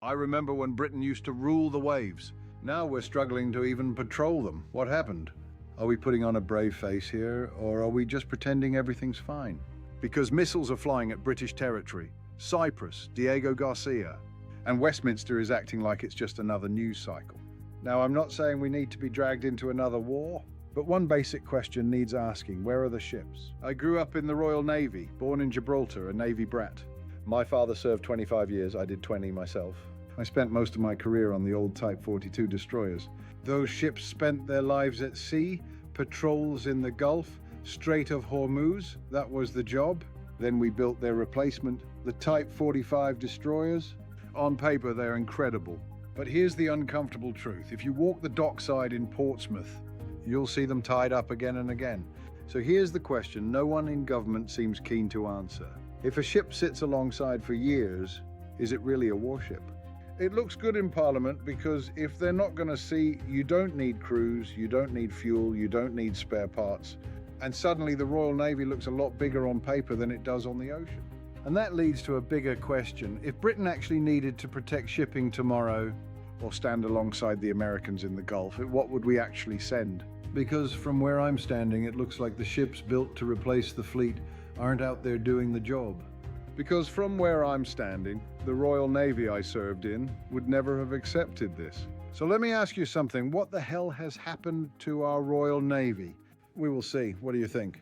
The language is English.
I remember when Britain used to rule the waves. Now we're struggling to even patrol them. What happened? Are we putting on a brave face here, or are we just pretending everything's fine? Because missiles are flying at British territory, Cyprus, Diego Garcia, and Westminster is acting like it's just another news cycle. Now, I'm not saying we need to be dragged into another war, but one basic question needs asking: where are the ships? I grew up in the Royal Navy, born in Gibraltar, a Navy brat. My father served 25 years, I did 20 myself. I spent most of my career on the old Type 42 destroyers. Those ships spent their lives at sea, patrols in the Gulf, Strait of Hormuz, that was the job. Then we built their replacement, the Type 45 destroyers. On paper, they're incredible. But here's the uncomfortable truth. If you walk the dockside in Portsmouth, you'll see them tied up again and again. So here's the question no one in government seems keen to answer. If a ship sits alongside for years, is it really a warship? It looks good in Parliament because if they're not going to see, you don't need crews, you don't need fuel, you don't need spare parts. And suddenly the Royal Navy looks a lot bigger on paper than it does on the ocean. And that leads to a bigger question. If Britain actually needed to protect shipping tomorrow or stand alongside the Americans in the Gulf, what would we actually send? Because from where I'm standing, it looks like the ships built to replace the fleet aren't out there doing the job. Because from where I'm standing, the Royal Navy I served in would never have accepted this. So let me ask you something. What the hell has happened to our Royal Navy? We will see. What do you think?